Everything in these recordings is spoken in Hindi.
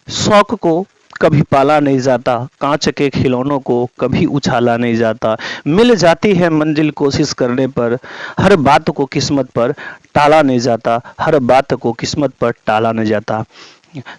शौक को कभी पाला नहीं जाता, कांच के खिलौनों को कभी उछाला नहीं जाता, मिल जाती है मंजिल कोशिश करने पर, हर बात को किस्मत पर टाला नहीं जाता, हर बात को किस्मत पर टाला नहीं जाता।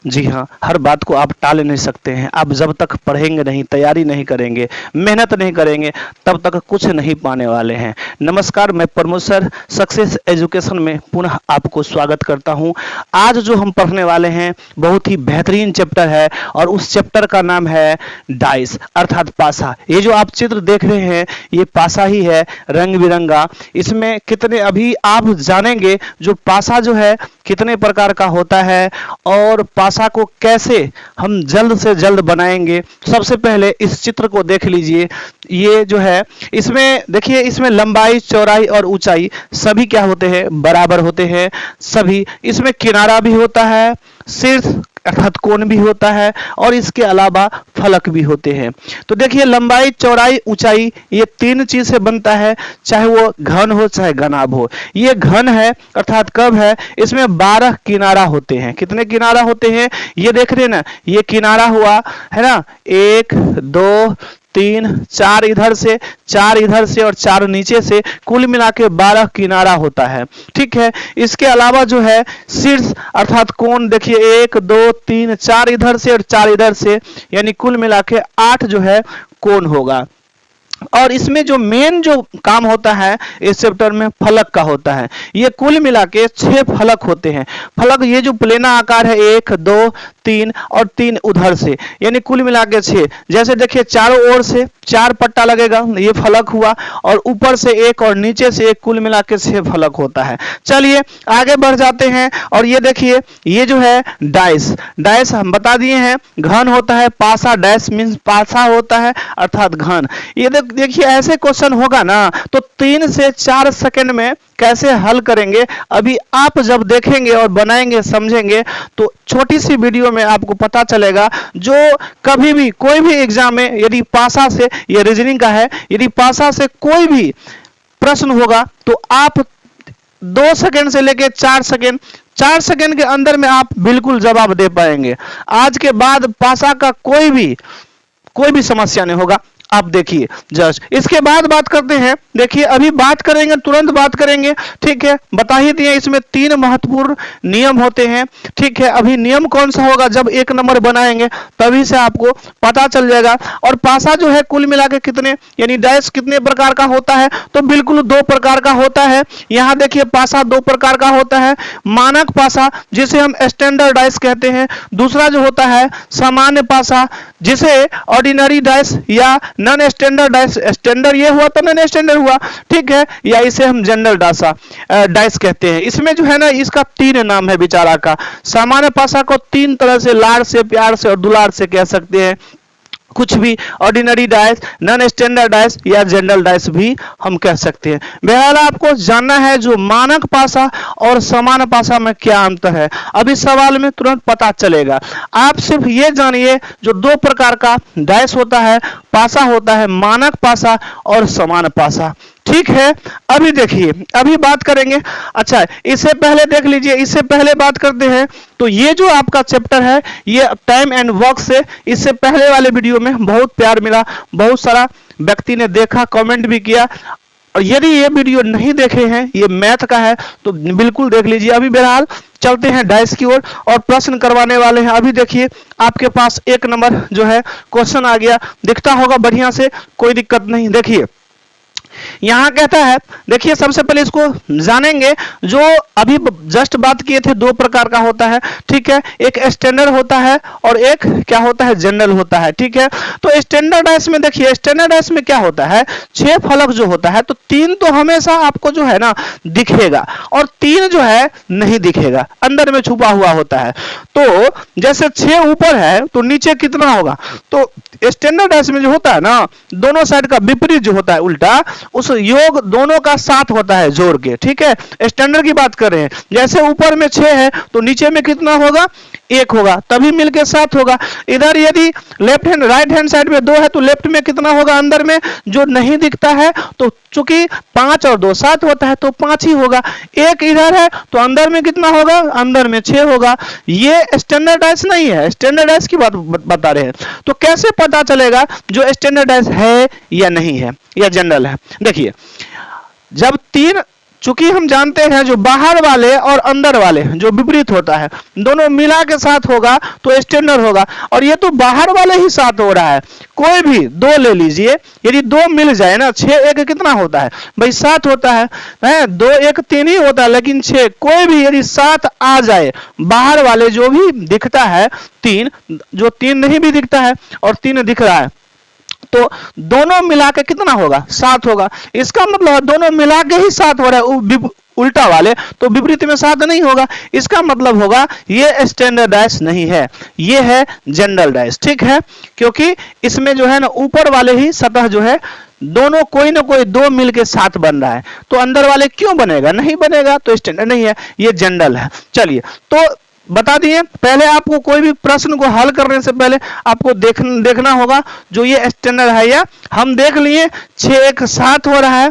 जी हाँ, हर बात को आप टाल नहीं सकते हैं। आप जब तक पढ़ेंगे नहीं, तैयारी नहीं करेंगे, मेहनत नहीं करेंगे, तब तक कुछ नहीं पाने वाले हैं। नमस्कार, मैं प्रमोद सर सक्सेस एजुकेशन में पुनः आपको स्वागत करता हूं। आज जो हम पढ़ने वाले हैं बहुत ही बेहतरीन चैप्टर है और उस चैप्टर का नाम है डाइस अर्थात पासा। ये जो आप चित्र देख रहे हैं ये पासा ही है, रंग बिरंगा। इसमें कितने अभी आप जानेंगे जो पासा जो है कितने प्रकार का होता है और पासा को कैसे हम जल्द से जल्द बनाएंगे। सबसे पहले इस चित्र को देख लीजिए। ये जो है इसमें देखिए, इसमें लंबाई, चौड़ाई और ऊंचाई सभी क्या होते हैं, बराबर होते हैं सभी। इसमें किनारा भी होता है, शीर्ष अर्थात कोण भी होता है और इसके अलावा फलक भी होते हैं। तो देखिए, लंबाई, चौड़ाई, ऊंचाई ये तीन चीज से बनता है, चाहे वो घन हो चाहे घनाभ हो। ये घन है अर्थात कब है, इसमें 12 किनारा होते हैं। कितने किनारा होते हैं ये देख रहे हैं ना, ये किनारा हुआ है ना, 1 2 3 4 इधर से, 4 इधर से और 4 नीचे से, कुल मिला के 12 किनारा होता है। ठीक है, इसके अलावा जो है शीर्ष अर्थात कोण देखिए 1 2 3 4 इधर से और 4 इधर से, यानी कुल मिला के 8 जो है कोण होगा। और इसमें जो मेन जो काम होता है इस चैप्टर में फलक का होता है। ये कुल मिला के 6 फलक होते हैं। फलक ये जो प्लेना आकार है 1 2 3 और 3 उधर से, यानी कुल मिला के 6। जैसे देखिए चारों ओर से 4 पट्टा लगेगा, ये फलक हुआ, और ऊपर से 1 और नीचे से 1, कुल मिला के 6 फलक होता है। चलिए आगे बढ़ जाते हैं और ये देखिए ये जो है डाइस, डाइस हम बता दिए हैं घन होता है। पासा डैश मीन्स पासा होता है अर्थात घन। ये देखिए ऐसे क्वेश्चन होगा ना तो 3 से 4 सेकंड में कैसे हल करेंगे, अभी आप जब देखेंगे और बनाएंगे समझेंगे तो छोटी सी वीडियो में आपको पता चलेगा। जो कभी भी कोई भी एग्जाम में यदि पासा से, ये रीजनिंग का है, यदि पासा से कोई भी प्रश्न होगा तो आप 2 सेकंड से लेकर 4 सेकंड, 4 सेकंड के अंदर में आप बिल्कुल जवाब दे पाएंगे। आज के बाद पासा का कोई भी समस्या नहीं होगा। आप देखिए जस्ट इसके बाद बात करते हैं। देखिए अभी बात करेंगे, तुरंत बात करेंगे। ठीक है, बता ही दिए इसमें 3 महत्वपूर्ण नियम होते हैं। ठीक है, अभी नियम कौन सा होगा जब 1 नंबर बनाएंगे तभी से आपको पता चल जाएगा। और पासा जो है कुल मिला के कितने, यानी डैश कितने प्रकार का होता है, तो बिल्कुल 2 प्रकार का होता है। यहां देखिए पासा 2 प्रकार का होता है। मानक पासा जिसे हम स्टैंडर्ड डैश कहते हैं, दूसरा जो होता है सामान्य पासा जिसे ऑर्डिनरी डैश या नॉन स्टैंडर्ड डैश, स्टैंडर्ड ये हुआ तो नॉन स्टैंडर्ड हुआ। ठीक है, या इसे हम जनरल डैश कहते हैं। इसमें जो है ना इसका 3 नाम है बेचारा का। सामान्य पासा को 3 तरह से, लाड़ से, प्यार से और दुलार से कह सकते हैं। कुछ भी ordinary dash, non standard dash या जनरल डैश भी हम कह सकते हैं। बहरहाल आपको जानना है जो मानक पासा और सामान्य पासा में क्या अंतर है, अभी सवाल में तुरंत पता चलेगा। आप सिर्फ ये जानिए जो 2 प्रकार का डैश होता है, पासा होता है, मानक पासा और सामान्य पासा। ठीक है, अभी देखिए अभी बात करेंगे। अच्छा इससे पहले देख लीजिए, इससे पहले बात करते हैं। तो ये जो आपका चैप्टर है ये टाइम एंड वर्क से, इससे पहले वाले वीडियो में बहुत प्यार मिला, बहुत सारा व्यक्ति ने देखा, कमेंट भी किया। और यदि ये वीडियो नहीं देखे हैं, ये मैथ का है, तो बिल्कुल देख लीजिए। अभी बहरहाल चलते हैं डाइस की ओर और प्रश्न करवाने वाले हैं। अभी देखिए आपके पास 1 नंबर जो है क्वेश्चन आ गया, दिखता होगा बढ़िया से, कोई दिक्कत नहीं। देखिए यहां कहता है, देखिए सबसे पहले इसको जानेंगे। जो अभी जस्ट बात किए थे 2 प्रकार का होता है। ठीक है, एक स्टैंडर्ड होता है और एक क्या होता है, जनरल होता है। ठीक है, तो स्टैंडर्ड डैश में देखिए, स्टैंडर्ड डैश में क्या होता है, 6 फलक जो होता है, तो 3 तो हमेशा आपको जो है ना दिखेगा और 3 जो है नहीं दिखेगा, अंदर में छुपा हुआ होता है। तो जैसे 6 ऊपर है तो नीचे कितना होगा, तो स्टैंडर्ड डैश में जो होता है ना, दोनों साइड का विपरीत जो होता है, उल्टा, उस योग दोनों का साथ होता है जोड़ के, ठीक है। स्टैंडर्ड की बात कर रहे हैं, जैसे ऊपर में 6 है तो नीचे में कितना होगा, 1 होगा, तभी मिलके 7 होगा। इधर यदि left hand right hand side में 2 है तो लेफ्ट में कितना होगा, अंदर में जो नहीं दिखता है, तो चूंकि 5 और 2 7 होता है तो 5 ही होगा। 1 इधर है तो अंदर में कितना होगा, अंदर में 6 होगा। ये स्टैंडर्डाइज नहीं है, स्टैंडर्डाइज की बात बता रहे हैं। तो कैसे पता चलेगा जो स्टैंडर्डाइज है या नहीं है या जनरल है? देखिए, जब 3, चूंकि हम जानते हैं जो बाहर वाले और अंदर वाले जो विपरीत होता है दोनों मिला के साथ होगा तो स्टैंडर्ड होगा, और ये तो बाहर वाले ही साथ हो रहा है। कोई भी 2 ले लीजिए, यदि 2 मिल जाए ना, 6 1 कितना होता है भाई, 7 होता है, 2 1 3 ही होता है, लेकिन 6 कोई भी यदि 7 आ जाए, बाहर वाले जो भी दिखता है 3, जो 3 नहीं भी दिखता है और 3 दिख रहा है, तो दोनों मिला के कितना होगा, 7 होगा। इसका मतलब दोनों मिला के ही 7 हो रहा है, उल्टा वाले तो विपरीत में 7 नहीं होगा। इसका मतलब होगा ये स्टैंडर्डाइज नहीं है, ये है जनरलाइज, ठीक है। क्योंकि इसमें जो है ना ऊपर वाले ही सतह जो है दोनों कोई ना कोई 2 मिलके 7 बन रहा है, तो अंदर वाले क्यों बनेगा, नहीं बनेगा, तो स्टैंडर्ड नहीं है, ये जनरल है। चलिए, तो बता दिए। पहले आपको कोई भी प्रश्न को हल करने से पहले आपको देखना होगा जो ये स्टैंडर्ड है या हम देख लिए 6 1 7 हो रहा है,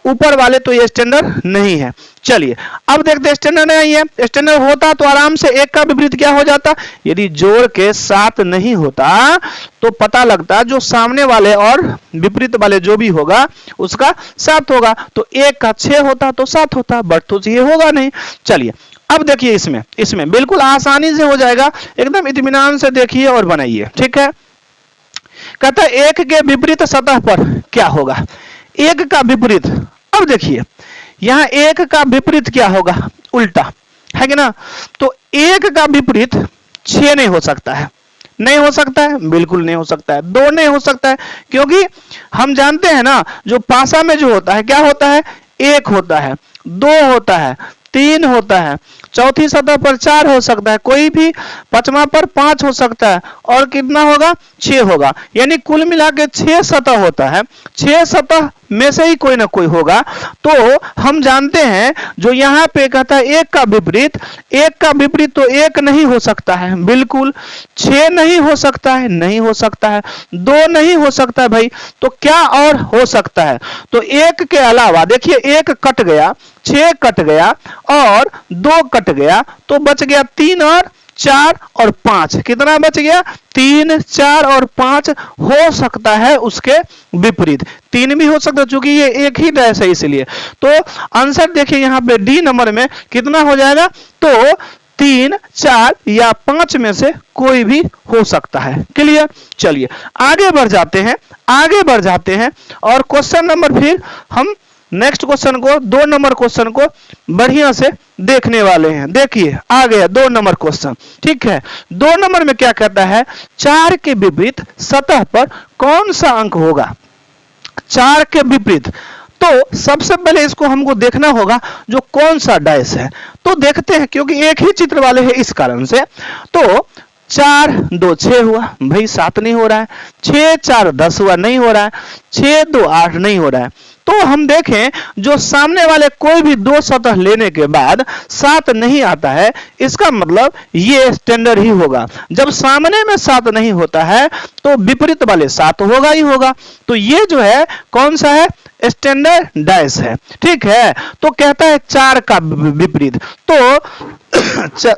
ऊपर वाले तो ये स्टैंडर्ड नहीं है। चलिए अब देखते हैं स्टैंडर्ड नहीं है। स्टैंडर्ड होता तो आराम से 1 का विपरीत क्या हो जाता, यदि जोड़ के 7 नहीं होता तो पता लगता जो सामने वाले और विपरीत वाले जो भी होगा उसका 7 होगा, तो 1 का 6 होता तो 7 होता, बट तो ये होगा नहीं। चलिए अब देखिए, इसमें बिल्कुल आसानी से हो जाएगा, एकदम इत्मीनान से देखिए और बनाइए, ठीक है। कहता है 1 के विपरीत सतह पर क्या होगा, 1 का विपरीत। अब देखिए यहां 1 का विपरीत क्या होगा, उल्टा है कि ना, तो 1 का विपरीत 6 नहीं हो सकता है, नहीं हो सकता है, बिल्कुल नहीं हो सकता है। 2 नहीं हो सकता है, क्योंकि हम जानते हैं ना जो पासा में जो होता है क्या होता है, 1 होता है, 2 होता है, 3 होता है, चौथी सतह पर 4 हो सकता है, कोई भी पांचवा पर 5 हो सकता है, और कितना होगा, 6 होगा। यानी कुल मिला के 6 सतह होता है, 6 सतह में से ही कोई ना कोई होगा। तो हम जानते हैं जो यहाँ पे कहता है 1 का विपरीत, 1 का विपरीत तो 1 नहीं हो सकता है, बिल्कुल। 6 नहीं हो सकता है, नहीं हो सकता है। 2 नहीं हो सकता है भाई, तो क्या और हो सकता है, तो 1 के अलावा देखिए 1 कट गया, 6 कट गया और 2 कट गया, तो बच गया 3 और 4 और 5, कितना बच गया, 3 4 और 5 हो सकता है उसके विपरीत। 3 भी हो सकता है क्योंकि ये एक ही डैश है इसलिए। तो आंसर देखिए यहाँ पे डी नंबर में कितना हो जाएगा, तो 3 4 या 5 में से कोई भी हो सकता है। क्लियर। चलिए आगे बढ़ जाते हैं और क्वेश्चन नंबर फिर हम नेक्स्ट क्वेश्चन को 2 नंबर क्वेश्चन को बढ़िया से देखने वाले हैं। देखिए आ गया 2 नंबर क्वेश्चन, ठीक है। 2 नंबर में क्या कहता है, 4 के विपरीत सतह पर कौन सा अंक होगा, 4 के विपरीत। तो सबसे पहले इसको हमको देखना होगा जो कौन सा डैश है, तो देखते हैं क्योंकि एक ही चित्र वाले हैं इस कारण से। तो 4 2 6 हुआ भाई, 7 नहीं हो रहा है। 6 4 10 हुआ, नहीं हो रहा है। 6 2 8 नहीं हो रहा है। तो हम देखें जो सामने वाले कोई भी 2 सतह लेने के बाद 7 नहीं आता है, इसका मतलब ये स्टैंडर्ड ही होगा। जब सामने में 7 नहीं होता है तो विपरीत वाले 7 होगा ही होगा। तो ये जो है कौन सा है, स्टैंडर्ड डैश है, ठीक है। तो कहता है 4 का विपरीत, तो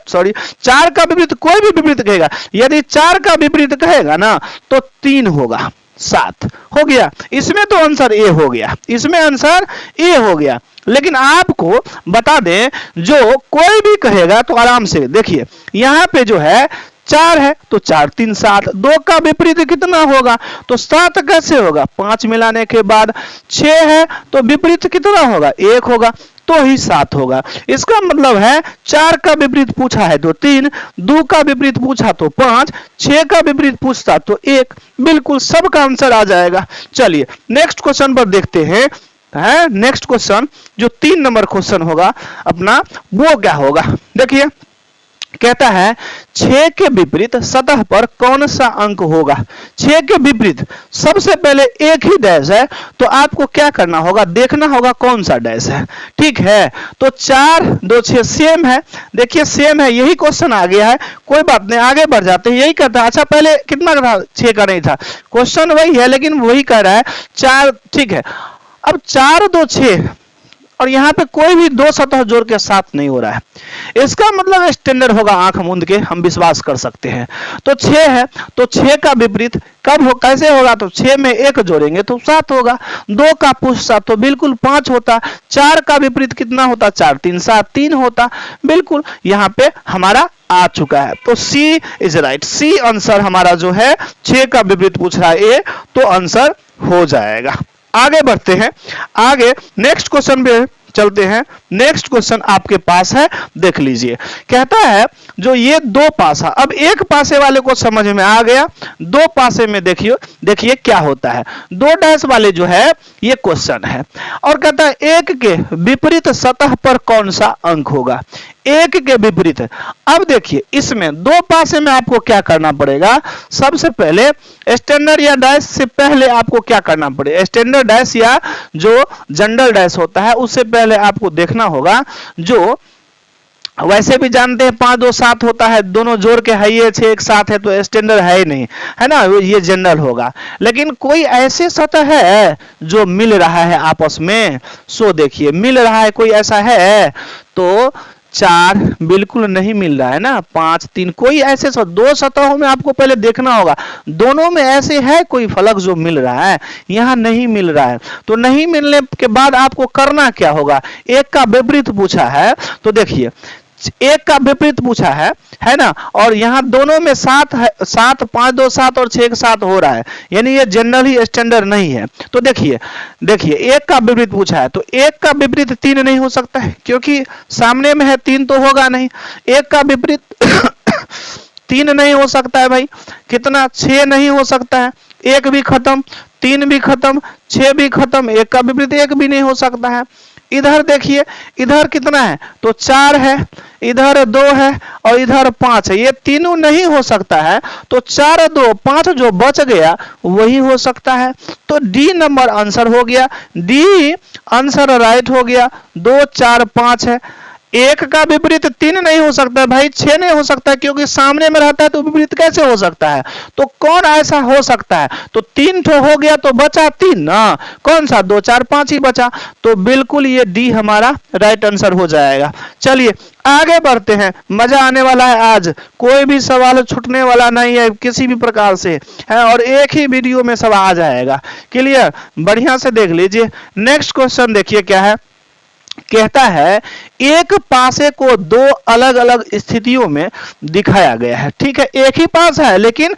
सॉरी 4 का विपरीत कोई भी विपरीत कहेगा, यदि 4 का विपरीत कहेगा ना तो 3 होगा, 7 हो गया। इसमें तो आंसर ए हो गया, इसमें आंसर ए हो गया। लेकिन आपको बता दें जो कोई भी कहेगा तो आराम से देखिए, यहां पे जो है 4 है तो 4 3 7, 2 का विपरीत कितना होगा, तो 7 कैसे होगा, 5 मिलाने के बाद। 6 है तो विपरीत कितना होगा, 1 होगा, तो ही 7 होगा। इसका मतलब है 4 का विपरीत पूछा है तो 3, 2 का विपरीत पूछा तो 5, 6 का विपरीत पूछता तो 1, बिल्कुल सबका आंसर आ जाएगा। चलिए नेक्स्ट क्वेश्चन पर देखते हैं। नेक्स्ट क्वेश्चन जो 3 नंबर क्वेश्चन होगा अपना, वो क्या होगा, देखिए कहता है 6 के विपरीत सतह पर कौन सा अंक होगा। 6 के विपरीत सबसे पहले एक ही डैश है, तो आपको क्या करना होगा, देखना होगा कौन सा डैश है। ठीक है, तो 4 2 6 सेम है, देखिए सेम है, यही क्वेश्चन आ गया है, कोई बात नहीं आगे बढ़ जाते हैं। यही कहता है, अच्छा पहले कितना था, 6 का नहीं था, क्वेश्चन वही है लेकिन वही कह रहा है 4। ठीक है, अब 4 2 6 और यहाँ पे कोई भी दो सतह जोड़ के साथ नहीं हो रहा है, इसका मतलब स्टैंडर्ड होगा आंख मूंद के हम विश्वास कर सकते हैं। तो 6 है, तो 6 का विपरीत कब हो, कैसे होगा, तो 6 में 1 जोड़ेंगे तो 7 होगा, 2 का पुष 7 तो बिल्कुल 5 होता, 4 का विपरीत कितना होता, 4 3 7 3 होता, बिल्कुल यहाँ पे हमारा आ चुका है। तो सी इज राइट, सी आंसर हमारा जो है 6 का विपरीत पूछ रहा है ए, तो आंसर हो जाएगा। आगे बढ़ते हैं, आगे नेक्स्ट क्वेश्चन पे चलते हैं। नेक्स्ट क्वेश्चन आपके पास है, देख लीजिए। कहता है जो ये दो पासा, अब एक पासे वाले को समझ में आ गया, दो पासे में देखिए देखिए क्या होता है। दो डैश वाले जो है ये क्वेश्चन है, और कहता है एक के विपरीत सतह पर कौन सा अंक होगा। एक के विपरीत है, अब देखिए इसमें दो पासे में आपको क्या करना पड़ेगा, सबसे पहले स्टैंडर्ड या डैश से पहले आपको क्या करना पड़ेगा, स्टैंडर्ड डैश या जो जनरल डैश होता है उससे पहले आपको देखना होगा, जो वैसे भी जानते हैं 5 2 7 होता है, दोनों जोड़ के है ये 6 1 7 है, तो स्टैंडर्ड है ही नहीं, है ना, ये जनरल होगा। लेकिन कोई ऐसे सतह है जो मिल रहा है आपस में, सो देखिए मिल रहा है, कोई ऐसा है, तो 4 बिल्कुल नहीं मिल रहा है ना, 5 3, कोई ऐसे दो सतहों में आपको पहले देखना होगा, दोनों में ऐसे है कोई फलक जो मिल रहा है, यहाँ नहीं मिल रहा है। तो नहीं मिलने के बाद आपको करना क्या होगा, एक का विपरीत पूछा है, तो देखिए एक का विपरीत पूछा है ना, और यहाँ दोनों में 7 है, 7 5 2 7 और 6 1 7 हो रहा है, यानी ये जनरल ही स्टैंडर्ड नहीं है। तो देखिए देखिए एक का विपरीत पूछा है, तो एक का विपरीत 3 नहीं हो सकता है, क्योंकि सामने में है 3 तो होगा नहीं। एक का विपरीत 3 नहीं हो सकता है भाई, कितना 6 नहीं हो सकता है, एक भी खत्म, 3 भी खत्म, 6 भी खत्म, एक का विपरीत 1 भी नहीं हो सकता है। इधर देखिए इधर कितना है, तो 4 है, इधर 2 है और इधर 5 है, ये तीनों नहीं हो सकता है, तो 4 2 5 जो बच गया वही हो सकता है। तो डी नंबर आंसर हो गया, डी आंसर राइट हो गया। 2 4 5 है, एक का विपरीत 3 नहीं हो सकता भाई, 6 नहीं हो सकता, क्योंकि सामने में रहता है तो विपरीत कैसे हो सकता है, तो कौन ऐसा हो सकता है, तो 3 ठो हो गया तो बचा 3 ना, कौन सा 2 4 5 ही बचा, तो बिल्कुल ये डी हमारा राइट आंसर हो जाएगा। चलिए आगे बढ़ते हैं, मजा आने वाला है आज, कोई भी सवाल छूटने वाला नहीं है किसी भी प्रकार से है, और एक ही वीडियो में सब आ जाएगा। क्लियर, बढ़िया से देख लीजिए। नेक्स्ट क्वेश्चन देखिए क्या है, कहता है एक पासे को दो अलग अलग स्थितियों में दिखाया गया है। ठीक है, एक ही पास है लेकिन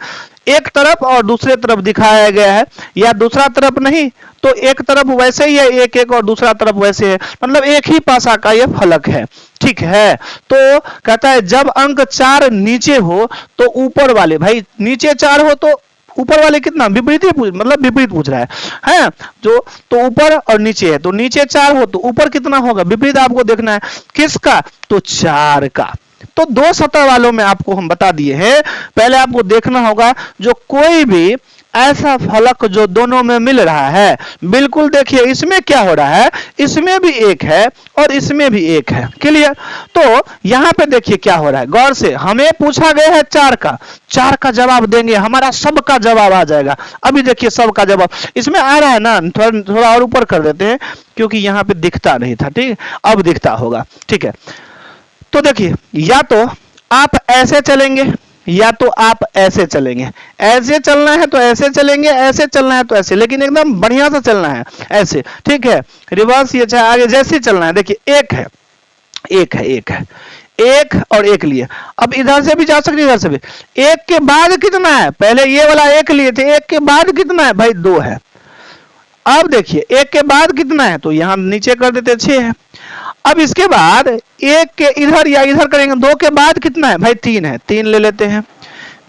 एक तरफ और दूसरे तरफ दिखाया गया है, या दूसरा तरफ नहीं, तो एक तरफ वैसे ही है एक एक और दूसरा तरफ वैसे है, मतलब एक ही पासा का ये फलक है। ठीक है, तो कहता है जब अंक 4 नीचे हो तो ऊपर वाले, भाई नीचे 4 हो तो ऊपर वाले कितना विपरीत ही मतलब विपरीत पूछ रहा है जो, तो ऊपर और नीचे है, तो नीचे 4 हो तो ऊपर कितना होगा, विपरीत आपको देखना है, किसका, तो 4 का। तो दो सतह वालों में आपको हम बता दिए हैं, पहले आपको देखना होगा जो कोई भी ऐसा फलक जो दोनों में मिल रहा है, बिल्कुल देखिए इसमें क्या हो रहा है, इसमें भी एक है और इसमें भी एक है। क्लियर, तो यहां पे देखिए क्या हो रहा है, गौर से, हमें पूछा गया है 4 का जवाब देंगे, हमारा सबका जवाब आ जाएगा। अभी देखिए सबका जवाब इसमें आ रहा है ना, थोड़ा और ऊपर कर देते हैं क्योंकि यहाँ पे दिखता नहीं था, ठीक, अब दिखता होगा। ठीक है, तो देखिए या तो आप ऐसे चलेंगे या तो आप ऐसे चलेंगे, ऐसे चलना है तो ऐसे चलेंगे, ऐसे चलना है तो ऐसे, लेकिन एकदम बढ़िया से चलना है ऐसे। ठीक है, रिवर्स ये चाहे आगे जैसे चलना है। देखिए एक है एक है एक है, एक और एक लिए, अब इधर से भी जा सकते इधर से भी। एक के बाद कितना है, पहले ये वाला एक लिए थे, एक के बाद कितना है भाई 2 है। अब देखिए एक के बाद कितना है, तो यहां नीचे कर देते 6 है। अब इसके बाद एक के इधर या इधर करेंगे, 2 के बाद कितना है भाई 3 है, 3 ले लेते हैं।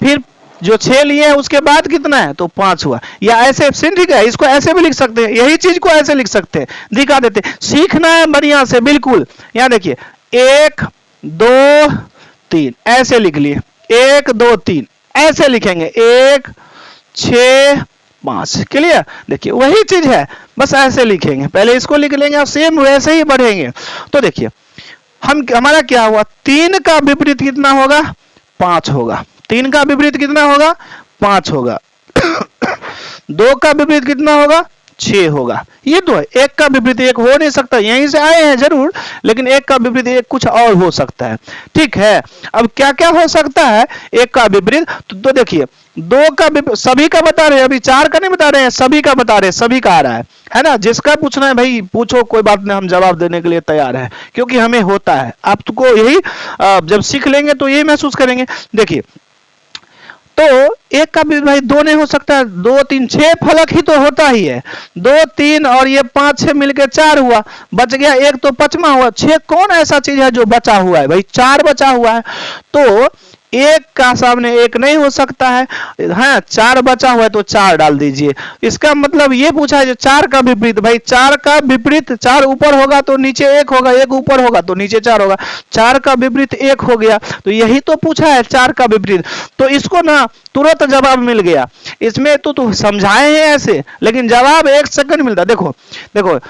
फिर जो 6 लिए हैं उसके बाद कितना है, तो 5 हुआ, या ऐसे ठीक है, इसको ऐसे भी लिख सकते हैं, यही चीज को ऐसे लिख सकते हैं, दिखा देते हैं। सीखना है बढ़िया से बिल्कुल। यहां देखिए 1 2 3 ऐसे लिख लिए, 1 2 3 ऐसे लिखेंगे, 1 6 5। क्लियर? देखिए वही चीज है, बस ऐसे लिखेंगे, पहले इसको लिख लेंगे और सेम वैसे ही बढ़ेंगे। तो देखिए हमारा क्या हुआ, 3 का विपरीत कितना होगा, 5 होगा। 3 का विपरीत कितना होगा, 5 होगा। 2 का विपरीत कितना होगा, 6 होगा। ये तो है, 1 का विपरीत 1 हो नहीं सकता, यहीं से आए हैं जरूर, लेकिन 1 का विपरीत 1 कुछ और हो सकता है। ठीक है, अब क्या क्या हो सकता है 1 का विपरीत, तो देखिए 2 का सभी का बता रहे हैं, अभी 4 का नहीं बता रहे हैं, सभी का बता रहे हैं, सभी का आ रहा है ना। जिसका पूछना है भाई पूछो, कोई बात नहीं, हम जवाब देने के लिए तैयार है, क्योंकि हमें होता है। आपको यही जब सीख लेंगे तो यही महसूस करेंगे। देखिए तो 1 का भी भाई 2 नहीं हो सकता, 2 3 6 फलक ही तो होता ही है, 2 3 और ये 5 6 मिलकर 4 हुआ, बच गया 1 तो 5वां हुआ। 6 कौन ऐसा चीज है जो बचा हुआ है भाई, 4 बचा हुआ है, तो 1 का सामने 1 नहीं हो सकता है, हाँ 4 बचा हुआ है तो 4 डाल दीजिए। इसका मतलब ये पूछा है जो 4 का विपरीत, भाई 4 का विपरीत, 4 ऊपर होगा तो नीचे 1 होगा, 1 ऊपर होगा तो नीचे 4 होगा, 4 का विपरीत 1 हो गया, तो यही तो पूछा है 4 का विपरीत। तो इसको ना तुरंत जवाब मिल गया, इसमें तो समझाए हैं ऐसे, लेकिन जवाब 1 सेकंड मिलता। देखो देखो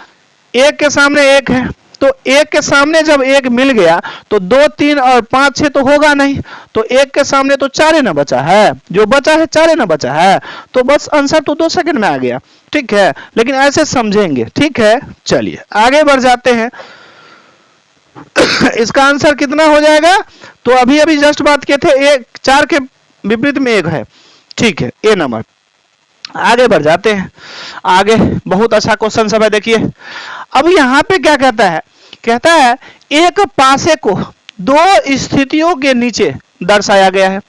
1 के सामने 1 है, तो 1 के सामने जब 1 मिल गया तो 2 3 और 5 6 तो होगा नहीं, तो 1 के सामने तो 4 ना बचा है, जो बचा है 4 ना बचा है, तो बस आंसर तो 2 सेकंड में आ गया। ठीक है, लेकिन ऐसे समझेंगे। ठीक है, चलिए आगे बढ़ जाते हैं। इसका आंसर कितना हो जाएगा, तो अभी अभी जस्ट बात किए थे, 4 के विपरीत में 1 है। ठीक है, ए नंबर। आगे बढ़ जाते हैं, आगे बहुत अच्छा क्वेश्चन सब है। देखिए अब यहां पे क्या कहता है, कहता है एक पासे को 2 स्थितियों के नीचे दर्शाया गया है।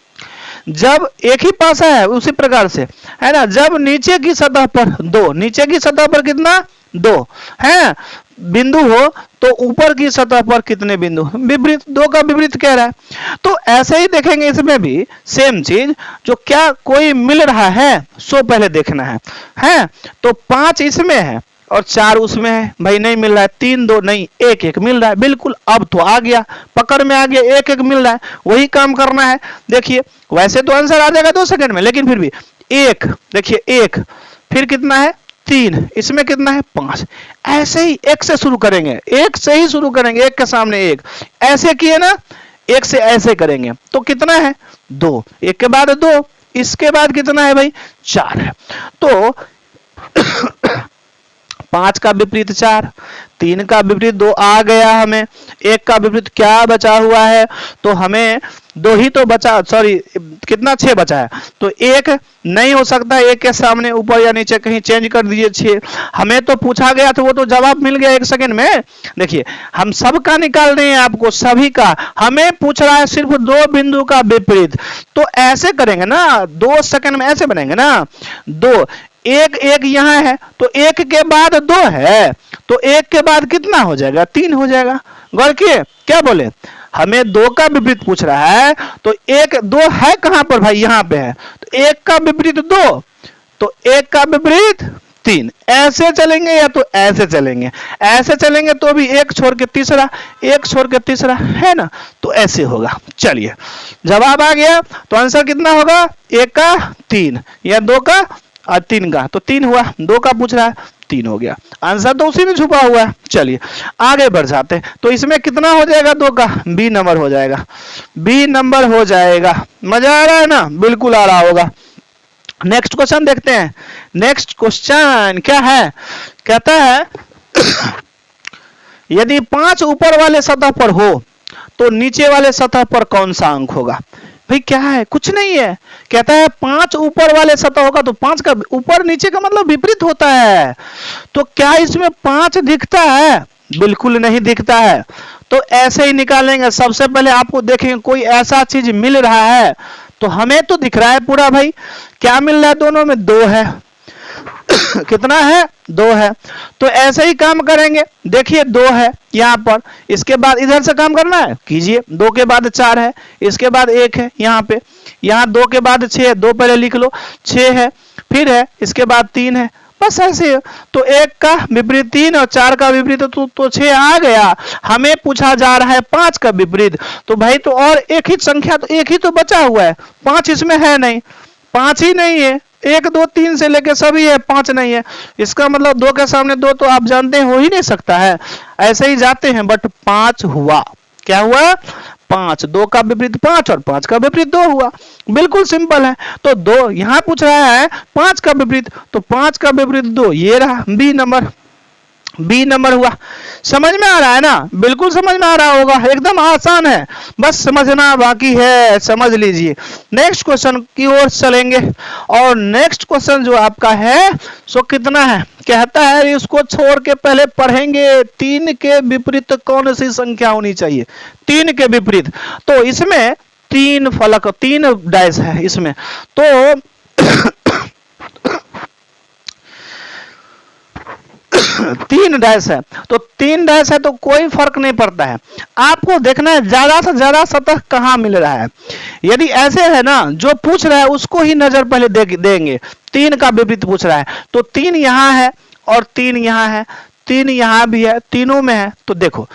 जब एक ही पासा है उसी प्रकार से है ना, जब नीचे की सतह पर 2, नीचे की सतह पर कितना 2 है बिंदु हो, तो ऊपर की सतह पर कितने बिंदु, विपरीत 2 का विपरीत कह रहा है। तो ऐसे ही देखेंगे इसमें भी सेम चीज, जो क्या कोई मिल रहा है सो पहले देखना है। तो 5 इसमें है और 4 उसमें है, भाई नहीं मिल रहा है, 3 2 नहीं, 1 1 मिल रहा है, बिल्कुल अब तो आ गया, पकड़ में आ गया, 1 1 मिल रहा है, वही काम करना है। देखिए वैसे तो आंसर आ जाएगा 2 सेकंड में, लेकिन फिर भी 1, देखिए 1 फिर कितना है 3, इसमें कितना है 5, ऐसे ही 1 से शुरू करेंगे, 1 से ही शुरू करेंगे, 1 के सामने 1 ऐसे किए ना, 1 से ऐसे करेंगे तो कितना है 2, 1 के बाद 2, इसके बाद कितना है भाई 4 है। तो 5 का विपरीत 4, 3 का विपरीत 2 आ गया हमें, 1 का विपरीत क्या बचा हुआ है, तो हमें 2 ही तो बचा, सॉरी कितना 6 बचा है, तो 1 नहीं हो सकता, 1 के सामने ऊपर या नीचे कहीं चेंज कर दीजिए 6। हमें तो पूछा गया था वो तो जवाब मिल गया 1 सेकंड में। देखिए हम सबका निकाल रहे हैं, आपको सभी का, हमें पूछ रहा है सिर्फ 2 बिंदु का विपरीत, तो ऐसे करेंगे ना 2 सेकंड में, ऐसे बनेंगे ना 2 1 1 यहां है, तो 1 के बाद 2 है, तो 1 के बाद कितना हो जाएगा 3 हो जाएगा। गौर किए क्या बोले, हमें 2 का विपरीत पूछ रहा है, तो 1 2 है कहां पर भाई, यहां पे है, तो 1 का विपरीत 2, तो 1 का विपरीत 3, ऐसे चलेंगे या तो ऐसे चलेंगे, ऐसे चलेंगे तो भी 1 छोड़ के तीसरा, 1 छोड़ के तीसरा, है ना, तो ऐसे होगा। चलिए जवाब आ गया, तो आंसर कितना होगा 1 का 3 या 2 का और 3 का, तो 3 हुआ, 2 का पूछ रहा है 3 हो गया, आंसर तो उसी में छुपा हुआ है। चलिए आगे बढ़ जाते हैं, तो इसमें कितना हो जाएगा 2 का, बी नंबर हो जाएगा, बी नंबर हो जाएगा। मजा आ रहा है ना, बिल्कुल आ रहा होगा। नेक्स्ट क्वेश्चन देखते हैं, नेक्स्ट क्वेश्चन क्या है, कहता है यदि 5 ऊपर वाले सतह पर हो तो नीचे वाले सतह पर कौन सा अंक होगा। भाई क्या है, कुछ नहीं है, कहता है 5 ऊपर वाले सतह होगा, तो 5 का ऊपर नीचे का मतलब विपरीत होता है, तो क्या इसमें 5 दिखता है, बिल्कुल नहीं दिखता है। तो ऐसे ही निकालेंगे, सबसे पहले आपको देखेंगे कोई ऐसा चीज मिल रहा है, तो हमें तो दिख रहा है पूरा भाई, क्या मिल रहा है दोनों में 2 है कितना है 2 है, तो ऐसे ही काम करेंगे। देखिए 2 है यहाँ पर, इसके बाद इधर से काम करना है कीजिए, 2 के बाद 4 है, इसके बाद 1 है यहाँ पे, यहाँ 2 के बाद 6 है, 2 पहले लिख लो, 6 है, फिर है इसके बाद 3 है, बस ऐसे। तो 1 का विपरीत 3 और 4 का विपरीत तो 6 आ गया। हमें पूछा जा रहा है 5 का विपरीत, तो भाई तो और एक ही संख्या, तो एक ही तो बचा हुआ है, 5 इसमें है नहीं, 5 ही नहीं है। 1 2 3 से लेके सभी है, 5 नहीं है। इसका मतलब 2 के सामने 2 तो आप जानते हैं हो ही नहीं सकता है, ऐसे ही जाते हैं, बट 5 हुआ। क्या हुआ? 5। 2 का विपरीत 5 और 5 का विपरीत 2 हुआ। बिल्कुल सिंपल है। तो 2 यहां पूछ रहा है 5 का विपरीत, तो 5 का विपरीत 2, ये रहा बी नंबर हुआ। समझ में आ रहा है ना? बिल्कुल समझ में आ रहा होगा, एकदम आसान है, बस समझना बाकी है, समझ लीजिए। नेक्स्ट क्वेश्चन की ओर चलेंगे, और नेक्स्ट क्वेश्चन जो आपका है सो कितना है, कहता है इसको छोड़ के पहले पढ़ेंगे 3 के विपरीत कौन सी संख्या होनी चाहिए। 3 के विपरीत, तो इसमें 3 फलक 3 डाइस है इसमें, तो 3 डैश है, तो 3 डैश है तो कोई फर्क नहीं पड़ता है। आपको देखना है ज्यादा से ज्यादा सतह कहां मिल रहा है। यदि ऐसे है ना, जो पूछ रहा है उसको ही नजर पहले देंगे। 3 का विपरीत पूछ रहा है, तो 3 यहां है और 3 यहां है, 3 यहां भी है, तीनों में है। तो देखो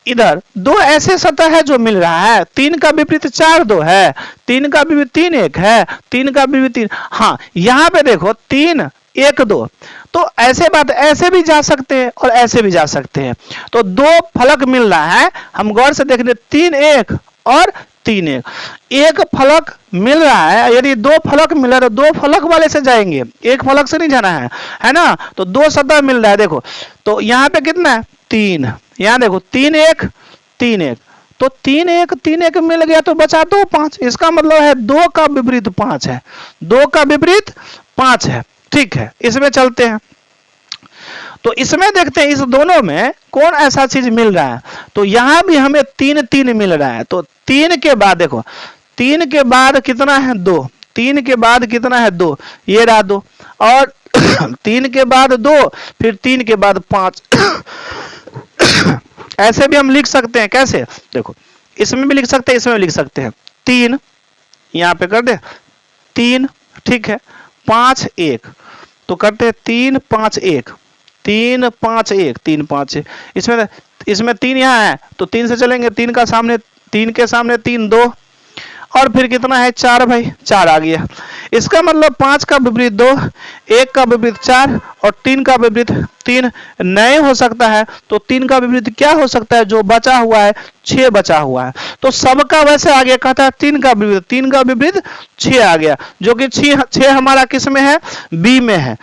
इधर 2 ऐसे सतह है जो मिल रहा है। 3 का विपरीत 4 2 है, 3 का विपरीत 3 1 है, 3 का विपरीत 3। हाँ यहाँ पे देखो 3 1 2, तो ऐसे बात ऐसे भी जा सकते हैं और ऐसे भी जा सकते हैं। तो 2 फलक मिल रहा है, हम गौर से देख ले, 3 1 और 3 1, एक फलक मिल रहा है। यदि 2 फलक मिल रहा है तो 2 फलक वाले से जाएंगे, एक फलक से नहीं जाना है ना। तो 2 सतह मिल रहा है, देखो तो यहाँ पे कितना है 3, यहाँ देखो 3 1 3 1, तो 3 1 3 1 मिल गया, तो बचा 2 5। इसका मतलब है 2 का विपरीत 5 है, 2 का विपरीत 5 है। ठीक है, इसमें चलते हैं, तो इसमें देखते हैं इस दोनों में कौन ऐसा चीज मिल रहा है। तो यहां भी हमें 3 3 मिल रहा है, तो 3 के बाद देखो, 3 के बाद कितना है 2, 3 के बाद कितना है 2, ये रहा 2, और 3 के बाद 2, फिर 3 के बाद 5। ऐसे भी हम लिख सकते हैं, कैसे देखो, इसमें भी लिख सकते हैं, इसमें भी लिख सकते हैं। 3 यहां पे कर दे 3, ठीक है, 5 1, तो करते हैं 3 5 1, 3 5 1, 3 5 1। इसमें 3 यहाँ है, तो 3 से चलेंगे, 3 का सामने 3 के सामने 3 2, और फिर कितना है 4, भाई 4 आ गया। इसका मतलब 5 का विपरीत 2, 1 का विपरीत 4 और 3 का विपरीत 3 नहीं हो सकता है। तो 3 का विपरीत क्या हो सकता है, जो बचा हुआ है 6 बचा हुआ है। तो सबका वैसे आ गया, कहता है 3 का विपरीत, 3 का विपरीत 6 आ गया, जो कि 6 हमारा किस में है, बी में है।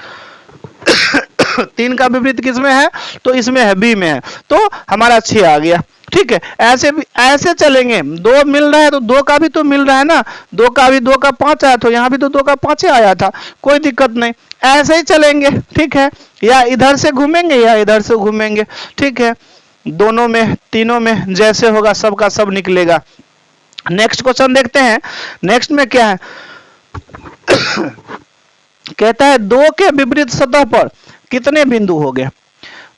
3 का विपरीत किस में है, तो इसमें है, बी में है, तो हमारा 6 आ गया। ठीक है, ऐसे भी ऐसे चलेंगे, 2 मिल रहा है तो 2 का भी तो मिल रहा है ना, 2 का भी 2 का 5 आया, तो यहाँ भी तो 2 का 5 आया था, कोई दिक्कत नहीं, ऐसे ही चलेंगे। ठीक है, या इधर से घूमेंगे या इधर से घूमेंगे। ठीक है, दोनों में तीनों में जैसे होगा सबका सब निकलेगा। नेक्स्ट क्वेश्चन देखते हैं, नेक्स्ट में क्या है। कहता है 2 के विपरीत सतह पर कितने बिंदु हो गए।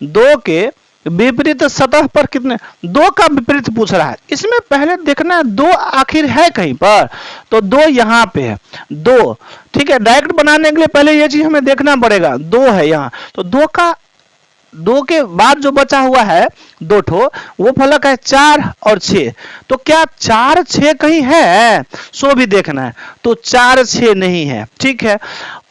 2 के विपरीत सतह पर कितने, 2 का विपरीत पूछ रहा है। इसमें पहले देखना है 2 आखिर है कहीं पर, तो 2 यहां पे है 2। ठीक है, डायरेक्ट बनाने के लिए पहले ये चीज हमें देखना पड़ेगा, 2 है यहां, तो 2 के बाद जो बचा हुआ है 2 ठो, वो फलक है 4 और 6। तो क्या 4 6 कहीं है, सो भी देखना है। तो 4 6 नहीं है। ठीक है,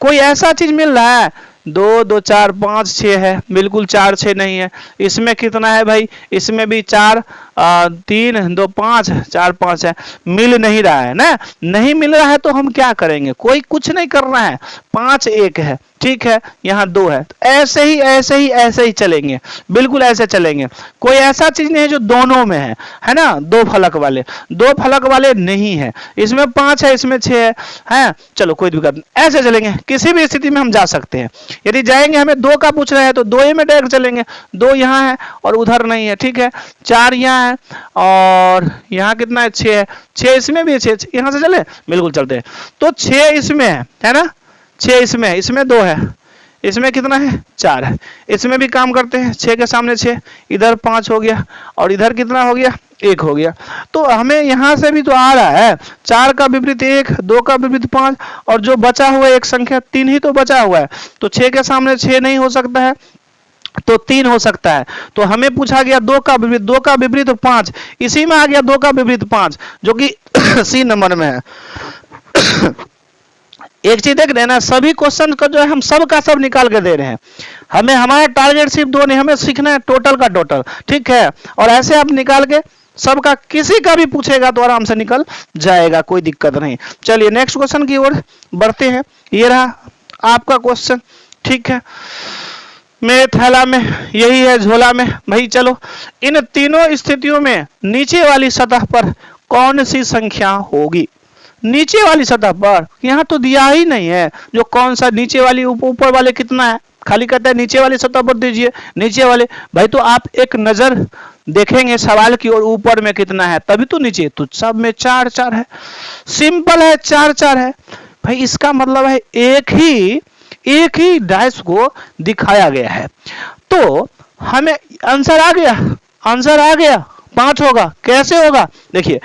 कोई ऐसा चीज मिल रहा है 2 2 4 5 6 है, बिल्कुल 4 6 नहीं है। इसमें कितना है भाई, इसमें भी 4 3 2 5 4 5 है, मिल नहीं रहा है ना, नहीं मिल रहा है तो हम क्या करेंगे, कोई कुछ नहीं करना है, 5 1 है। ठीक है, यहाँ 2 है, ऐसे ही चलेंगे, बिल्कुल ऐसे चलेंगे। कोई ऐसा चीज नहीं है जो दोनों में है ना, 2 फलक वाले नहीं है। इसमें 5 है, इसमें 6 है, चलो कोई दिक्कत नहीं, ऐसे चलेंगे, किसी भी स्थिति में हम जा सकते हैं। यदि जाएंगे हमें 2 का पूछ रहे हैं तो 2 ही में डायरेक्ट चलेंगे, 2 यहाँ है और उधर नहीं है। ठीक है, 4 यहाँ है और यहाँ कितना है 6 है, 6 इसमें भी है, 6 यहाँ से चले, बिल्कुल चलते हैं। तो 6 इसमें है ना, 6 इसमें 2 है, इसमें कितना है 4 है, इसमें भी काम करते हैं, 6 के सामने 6, इधर 5 हो गया और इधर कितना हो गया 1 हो गया। तो हमें यहां से भी तो आ रहा है 4 का विपरीत 1, 2 का विपरीत 5 और जो बचा हुआ एक संख्या 3 ही तो बचा हुआ है। तो 6 के सामने 6 नहीं हो सकता है तो 3 हो सकता है। तो हमें पूछा गया 2 का विपरीत, 2 का विपरीत 5, इसी में आ गया 2 का विपरीत 5 जो कि सी नंबर में है। एक चीज देख रहे हैं ना, सभी क्वेश्चन का जो है हम सब का सब निकाल के दे रहे हैं। हमें हमारा टारगेट सिर्फ 2 नहीं, हमें सीखना है टोटल का टोटल, ठीक है। और ऐसे आप निकाल के सबका किसी का भी पूछेगा तो आराम से निकल जाएगा, कोई दिक्कत नहीं। चलिए नेक्स्ट क्वेश्चन की ओर बढ़ते हैं। ये रहा आपका क्वेश्चन, ठीक है। मेरे थैला में यही है, झोला में भाई। चलो, इन तीनों स्थितियों में नीचे वाली सतह पर कौन सी संख्या होगी? नीचे वाली सतह पर यहाँ तो दिया ही नहीं है जो कौन सा नीचे वाली, ऊपर वाले कितना है, खाली कहता है नीचे वाली सतह पर दीजिए नीचे वाले। भाई तो आप एक नजर देखेंगे सवाल की ओर, ऊपर में कितना है तभी तो नीचे, तो सब में 4 4 है, सिंपल है, 4 4 है भाई। इसका मतलब है एक ही डाइस को दिखाया गया है। तो हमें आंसर आ गया, आंसर आ गया 5 होगा। कैसे होगा? देखिए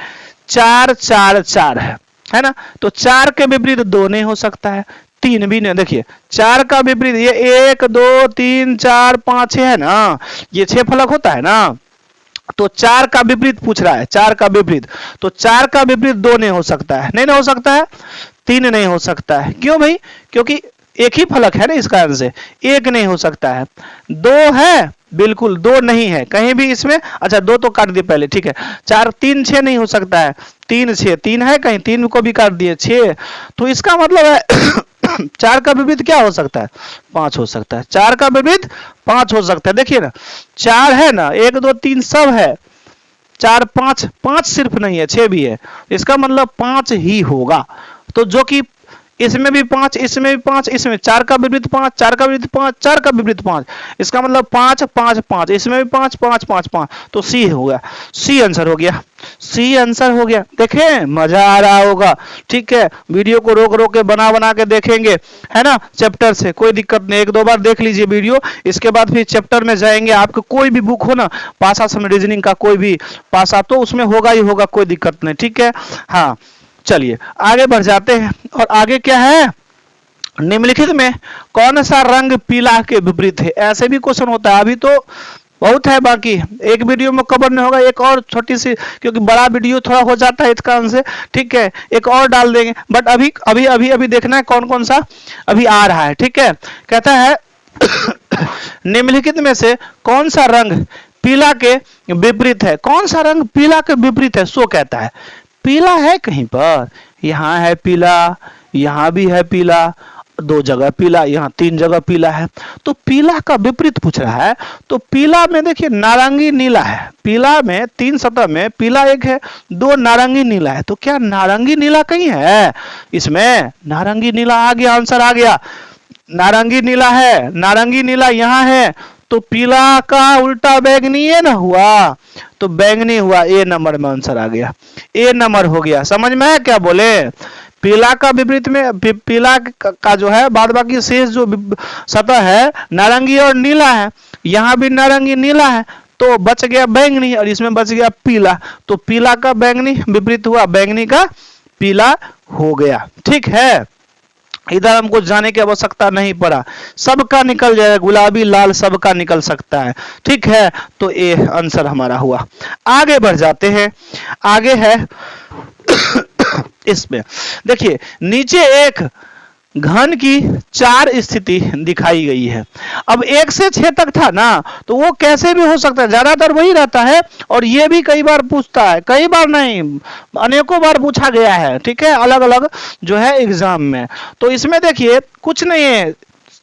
4 4 4 है ना, तो 4 के विपरीत 2 नहीं हो सकता है, 3 भी नहीं। देखिए 4 का विपरीत ये 1 2 3 4 5 6 है ना, ये 6 फलक होता है ना। तो 4 का विपरीत पूछ रहा है, 4 का विपरीत, तो 4 का विपरीत 2 नहीं हो सकता है, नहीं हो सकता है, 3 नहीं हो सकता है। क्यों भाई? क्योंकि एक ही फलक है ना, इस कारण से 1 नहीं हो सकता है। 2 है, बिल्कुल 2 नहीं है कहीं भी इसमें। अच्छा 2 तो काट दिए पहले, ठीक है। 4 3 6 नहीं हो सकता है, 3 6 3 है कहीं, 3 को भी काट दिए 6। तो इसका मतलब है 4 का विपरीत क्या हो सकता है? 5 हो सकता है। 4 का विपरीत 5 हो सकता है। देखिए ना 4 है ना, 1 2 3 सब है, 4 5 5 सिर्फ नहीं है, 6 भी है, इसका मतलब 5 ही होगा। तो जो कि इसमें भी 5, इसमें भी 5, इसमें 4 का विपरीत 5, 4 का विपरीत 5, 4 का विपरीत 5, इसका मतलब 5 5 5, इसमें भी 5 5 5 5, तो सी हो गया, सी आंसर हो गया, सी आंसर हो गया। देखें मजा आ रहा होगा, ठीक है। वीडियो को रोक रोक के बना के देखेंगे, है ना, चैप्टर से, कोई दिक्कत नहीं। 1 2 बार देख लीजिए वीडियो, इसके बाद फिर चैप्टर में जाएंगे। आपको कोई भी बुक हो ना, पासा सम रीजनिंग का कोई भी पासा, तो उसमें होगा ही होगा, कोई दिक्कत नहीं, ठीक है। हाँ चलिए आगे बढ़ जाते हैं। और आगे क्या है? निम्नलिखित में कौन सा रंग पीला के विपरीत है? ऐसे भी क्वेश्चन होता है, अभी तो बहुत है, बाकी एक वीडियो में कवर नहीं होगा, एक और छोटी सी, क्योंकि बड़ा वीडियो थोड़ा हो जाता है इस कारण से, ठीक है, एक और डाल देंगे। बट अभी अभी अभी अभी देखना है कौन कौन सा अभी आ रहा है, ठीक है। कहता है निम्नलिखित में से कौन सा रंग पीला के विपरीत है? कौन सा रंग पीला के विपरीत है? सो कहता है पीला है कहीं पर, यहाँ है पीला, यहाँ भी है पीला, 2 जगह पीला, यहाँ 3 जगह पीला है। तो पीला का विपरीत पूछ रहा है। तो पीला में देखिए नारंगी नीला है, पीला में 3 सतह में पीला 1 है, 2 नारंगी नीला है। तो क्या नारंगी नीला कहीं है? इसमें नारंगी नीला आ गया, आंसर आ गया, नारंगी नीला है, नारंगी नीला यहाँ है। तो पीला का उल्टा बैंगनी है ना हुआ, तो बैंगनी हुआ, ए नंबर में आंसर आ गया, ए नंबर हो गया। समझ में है क्या बोले? पीला का विपरीत में पीला का जो है बाद बाकी शेष जो सतह है नारंगी और नीला है, यहाँ भी नारंगी नीला है, तो बच गया बैंगनी और इसमें बच गया पीला। तो पीला का बैंगनी विपरीत हुआ, बैंगनी का पीला हो गया, ठीक है। इधर हमको जाने की आवश्यकता नहीं पड़ा, सबका निकल जाएगा, गुलाबी लाल सबका निकल सकता है, ठीक है। तो ये आंसर हमारा हुआ। आगे बढ़ जाते हैं, आगे है इसमें देखिए नीचे एक घन की 4 स्थिति दिखाई गई है। अब 1 से 6 तक था ना, तो वो कैसे भी हो सकता है, ज्यादातर वही रहता है। और ये भी कई बार पूछता है, कई बार नहीं अनेकों बार पूछा गया है, ठीक है, अलग अलग जो है एग्जाम में। तो इसमें देखिए कुछ नहीं है,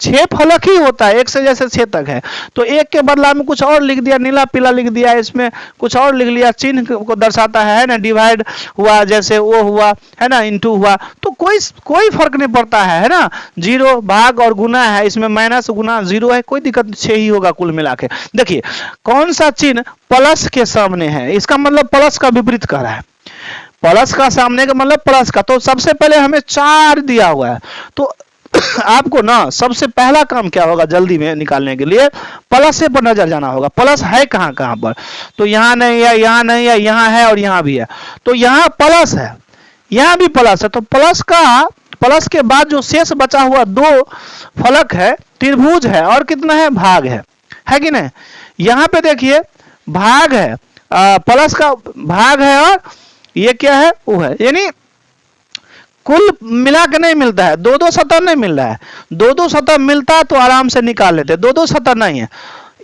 6 फलक ही होता है, 1 से जैसे 6 तक है, तो 1 के बदला में कुछ और लिख दिया, नीला पीला लिख दिया, इसमें कुछ और लिख लिया, चिन्ह को दर्शाता है ना, डिवाइड हुआ जैसे वो हुआ है ना, इनटू हुआ, तो कोई फर्क नहीं पड़ता है ना। 0 भाग और गुना है, इसमें माइनस गुना 0 है, कोई दिक्कत 6 ही होगा कुल मिला के। देखिए कौन सा चिन्ह प्लस के सामने है, इसका मतलब प्लस का विपरीत कर रहा है, प्लस का सामने का मतलब प्लस का। तो सबसे पहले हमें 4 दिया हुआ है, तो आपको ना सबसे पहला काम क्या होगा जल्दी में निकालने के लिए, प्लस से पर नजर जाना होगा। प्लस है कहाँ कहाँ पर, तो यहाँ नहीं है, यहाँ नहीं है, यहाँ है और यहाँ भी है। तो यहाँ प्लस है, यहाँ भी प्लस है। तो प्लस के बाद जो शेष बचा हुआ दो फलक है, त्रिभुज है और कितना है, भाग है कि नहीं। यहाँ पे देखिए भाग है, प्लस का भाग है और ये क्या है, वो है, यानी कुल मिला के नहीं मिलता है, दो दो सतह नहीं मिल रहा है। दो दो सतह मिलता तो आराम से निकाल लेते, दो दो सतह नहीं है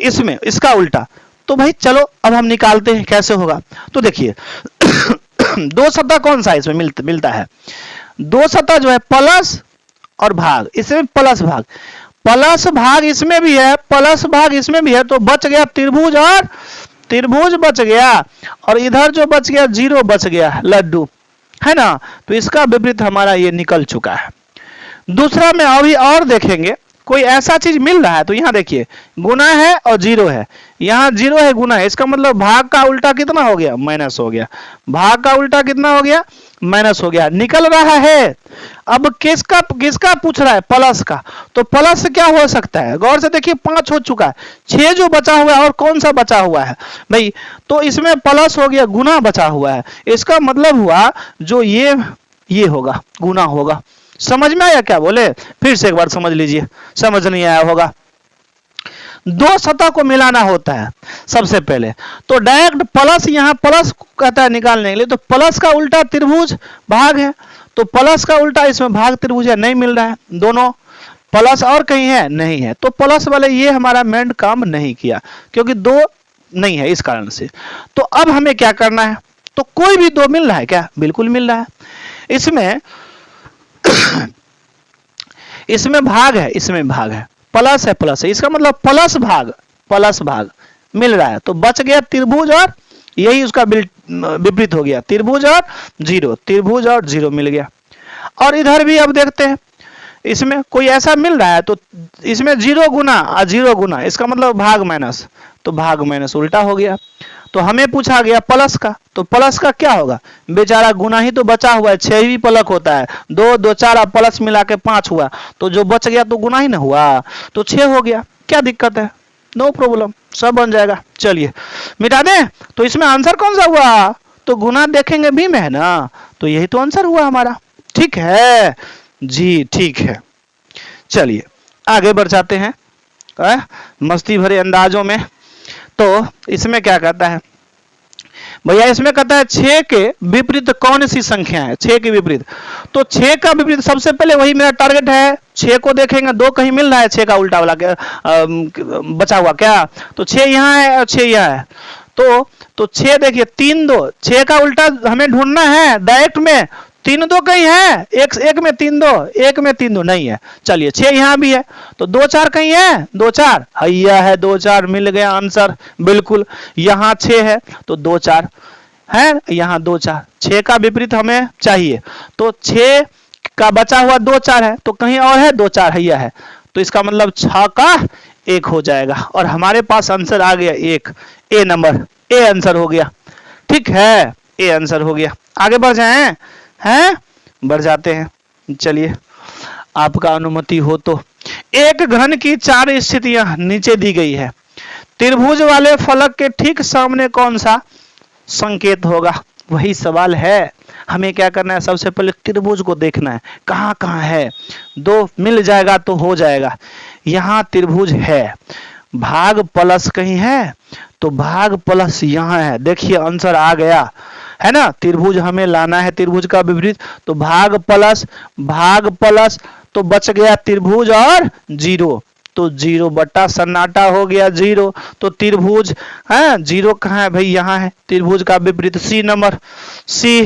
इसमें, इसका उल्टा। तो भाई चलो अब हम निकालते हैं कैसे होगा। तो देखिए दो सतह कौन सा इसमें मिलता है, दो सतह जो है प्लस और भाग, इसमें प्लस भाग इसमें भी है, प्लस भाग इसमें भी है। तो बच गया त्रिभुज और त्रिभुज बच गया, और इधर जो बच गया जीरो बच गया, लड्डू, है ना। तो इसका विपरीत हमारा ये निकल चुका है। दूसरा में अभी और देखेंगे, कोई ऐसा चीज मिल रहा है तो यहाँ देखिए गुना है और जीरो है, यहाँ जीरो है गुना है, इसका मतलब भाग का उल्टा कितना हो गया, माइनस हो गया। भाग का उल्टा कितना हो गया, माइनस हो गया, निकल रहा है। अब किसका पूछ रहा है, प्लस का। तो प्लस से क्या हो सकता है, गौर से देखिए 5 हो चुका है, 6 जो बचा हुआ है और कौन सा बचा हुआ है भाई, तो इसमें प्लस हो गया, गुना बचा हुआ है। इसका मतलब हुआ जो ये होगा गुना होगा। समझ में आया क्या बोले, फिर से एक बार समझ लीजिए, समझ नहीं आया होगा। दो सतह को मिलाना होता है सबसे पहले, तो डायरेक्ट प्लस, यहाँ प्लस कहता है निकालने के लिए, तो प्लस का उल्टा त्रिभुज भाग है, तो प्लस का उल्टा इसमें भाग त्रिभुज है, नहीं मिल रहा है दोनों, प्लस और कहीं है नहीं है। तो प्लस वाले ये हमारा मेन काम नहीं किया क्योंकि दो नहीं है इस कारण से। तो अब हमें क्या करना है, तो कोई भी दो मिल रहा है क्या, बिल्कुल मिल रहा है। इसमें भाग है, इसमें भाग है, प्लस है, प्लस है, इसका मतलब प्लस भाग मिल रहा है। तो बच गया त्रिभुज और यही उसका विपरीत हो गया, त्रिभुज और जीरो मिल गया। और इधर भी अब देखते हैं, इसमें कोई ऐसा मिल रहा है तो इसमें जीरो गुना, इसका मतलब भाग माइनस, तो भाग माइनस उल्टा हो गया। तो हमें पूछा गया प्लस का, तो प्लस का क्या होगा, बेचारा गुना ही तो बचा हुआ है, 6 भी फलक होता है, 2 2 4 प्लस मिला के 5 हुआ, तो जो बच गया तो गुना ही ना हुआ, तो 6 हो गया, क्या दिक्कत है, नो प्रॉब्लम, सब बन जाएगा। चलिए मिटा दें। तो इसमें आंसर कौन सा हुआ, तो गुना देखेंगे भी में है ना, तो यही तो आंसर हुआ हमारा। ठीक है जी, ठीक है। चलिए आगे बढ़ जाते हैं मस्ती भरे अंदाजों में। तो इसमें क्या कहता है भैया, इसमें कहता है 6 के विपरीत कौन सी संख्या है, 6 के विपरीत। तो 6 का विपरीत सबसे पहले वही मेरा टारगेट है, 6 को देखेंगे, 2 कहीं मिल रहा है, 6 का उल्टा वाला बचा हुआ क्या, तो 6 यहाँ है और 6 यहाँ है। तो 6 देखिए 3 2, 6 का उल्टा हमें ढूंढना है डायरेक्ट में, 3 2 कहीं है, एक में 3 2, एक में 3 2 नहीं है। चलिए 6 यहाँ भी है, तो 2 4 कहीं है, 2 4 हैया है, 2 4 मिल गया आंसर बिल्कुल। यहाँ 6 है तो 2 4 है, यहाँ 2 4, 6 का विपरीत हमें चाहिए, तो 6 का बचा हुआ 2 4 है, तो कहीं और है 2 4 हैया है, तो इसका मतलब 6 का 1 हो जाएगा, और हमारे पास आंसर आ गया 1, ए नंबर, ए आंसर हो गया। ठीक है, ए आंसर हो गया। आगे बढ़ जाएं, हैं बढ़ जाते हैं। चलिए आपका अनुमति हो तो, एक घन की 4 स्थितियां नीचे दी गई है, त्रिभुज वाले फलक के ठीक सामने कौन सा संकेत होगा, वही सवाल है। हमें क्या करना है, सबसे पहले त्रिभुज को देखना है कहाँ कहाँ है, 2 मिल जाएगा तो हो जाएगा। यहाँ त्रिभुज है, भाग प्लस कहीं है, तो भाग प्लस यहाँ है, देखिए आंसर आ गया है ना। त्रिभुज हमें लाना है, त्रिभुज का विपरीत, तो भाग प्लस, तो बच गया त्रिभुज और जीरो, तो 0 बटा सन्नाटा हो गया 0। तो त्रिभुज है, 0 कहाँ है भाई, यहाँ है, त्रिभुज का विपरीत सी नंबर, सी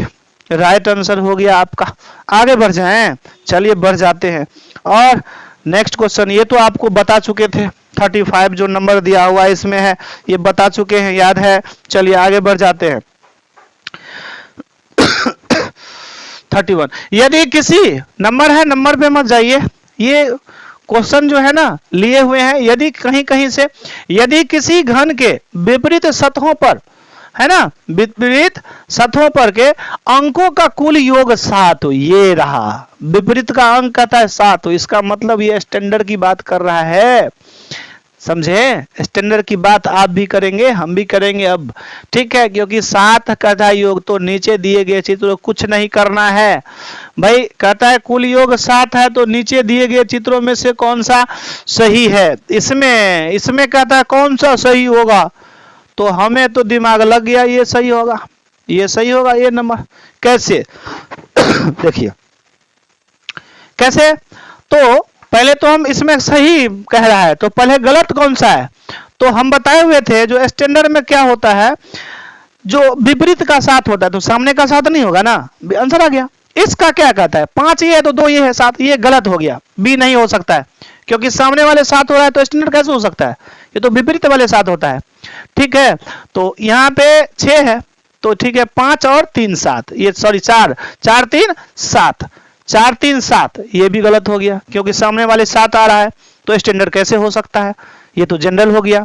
राइट आंसर हो गया आपका। आगे बढ़ जाएं, चलिए बढ़ जाते हैं। और नेक्स्ट क्वेश्चन, ये तो आपको बता चुके थे, 35 जो नंबर दिया हुआ है इसमें है, ये बता चुके हैं, याद है। चलिए आगे बढ़ जाते हैं। 31, यदि किसी नंबर है, नंबर पे मत जाइए, ये क्वेश्चन जो है ना लिए हुए हैं, यदि कहीं कहीं से, यदि किसी घन के विपरीत सतहों पर है ना, विपरीत सतहों पर के अंकों का कुल योग 7 हो। ये रहा, विपरीत का अंक कहता है 7 हो, इसका मतलब ये स्टैंडर्ड की बात कर रहा है। समझे, स्टैंडर्ड की बात आप भी करेंगे, हम भी करेंगे अब, ठीक है, क्योंकि 7 कहता है योग, तो नीचे दिए गए चित्रों कुछ नहीं करना है भाई। कहता है कुल योग 7 है, तो नीचे दिए गए चित्रों में से कौन सा सही है, इसमें कहता है कौन सा सही होगा, तो हमें तो दिमाग लग गया, ये सही होगा, ये सही होगा, ये नंबर। कैसे देखिए कैसे, तो पहले तो हम इसमें सही कह रहा है, तो पहले गलत कौन सा है, तो हम बताए हुए थे जो स्टैंडर्ड में क्या होता है, जो विपरीत का 7 होता है तो सामने का 7 नहीं होगा ना, आंसर आ गया। इसका क्या कहता है, 5 ये है तो 2 ये है 7, ये गलत हो गया, बी नहीं हो सकता है, क्योंकि सामने वाले 7 हो रहा है तो स्टैंडर्ड कैसे हो सकता है, ये तो विपरीत वाले 7 होता है, ठीक है। तो यहाँ पे 6 है, तो ठीक है 5 और 3 7, ये सॉरी 4 4 3 7, 4 3 7, ये भी गलत हो गया, क्योंकि सामने वाले 7 आ रहा है, तो स्टैंडर्ड कैसे हो सकता है, ये तो जनरल हो गया।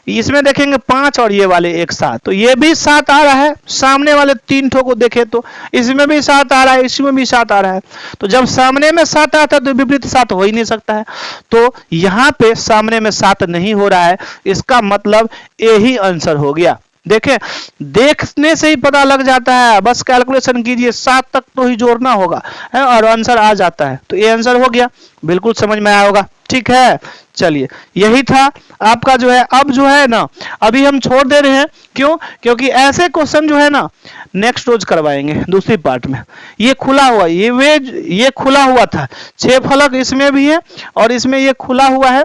इसमें देखेंगे 5 और ये वाले एक साथ, तो ये भी 7 आ रहा है, सामने वाले 3 ठो को देखे तो इसमें भी 7 आ रहा है, इसमें भी 7 आ रहा है, तो जब सामने में 7 आता है तो विपरीत 7 हो ही नहीं सकता है, तो यहाँ पे सामने में 7 नहीं हो रहा है, इसका मतलब ए ही आंसर हो गया। देखें, देखने से ही पता लग जाता है, बस कैलकुलेशन कीजिए, 7 तक तो ही जोड़ना होगा है और आंसर आ जाता है, तो ये आंसर हो गया, बिल्कुल समझ में आया होगा, ठीक है। चलिए यही था आपका जो है, अब जो है ना अभी हम छोड़ दे रहे हैं, क्यों, क्योंकि ऐसे क्वेश्चन जो है ना नेक्स्ट रोज करवाएंगे दूसरी पार्ट में। ये खुला हुआ, ये खुला हुआ था, 6 फलक इसमें भी है और इसमें ये खुला हुआ है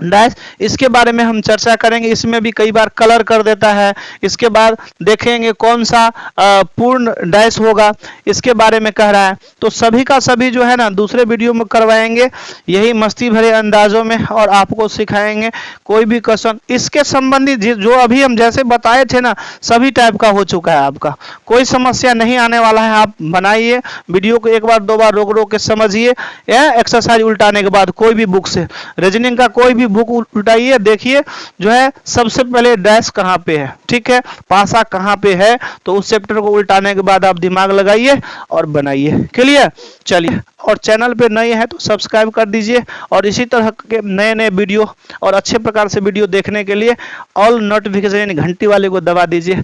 डैश, इसके बारे में हम चर्चा करेंगे, इसमें भी कई बार कलर कर देता है, इसके बाद देखेंगे कौन सा पूर्ण डैश होगा, इसके बारे में कह रहा है, तो सभी का सभी जो है ना दूसरे वीडियो में करवाएंगे, यही मस्ती भरे अंदाजों में, और आपको सिखाएंगे कोई भी क्वेश्चन इसके संबंधित जो अभी हम जैसे बताए थे ना, सभी टाइप का हो चुका है, आपका कोई समस्या नहीं आने वाला है। आप बनाइए वीडियो को, एक बार 2 बार रोक रोक के समझिए, एक्सरसाइज उल्टाने के बाद कोई भी बुक से, रीजनिंग का कोई भी बुक उल्टाइए, देखिए जो है सबसे पहले डैश कहाँ पे है, ठीक है, पासा कहाँ पे है, तो उस चैप्टर को उल्टाने के बाद आप दिमाग लगाइए और बनाइए, क्लियर। चलिए, और चैनल पे नए हैं तो सब्सक्राइब कर दीजिए, और इसी तरह के नए नए वीडियो और अच्छे प्रकार से वीडियो देखने के लिए ऑल नोटिफिकेशन घंटी वाले को दबा दीजिए,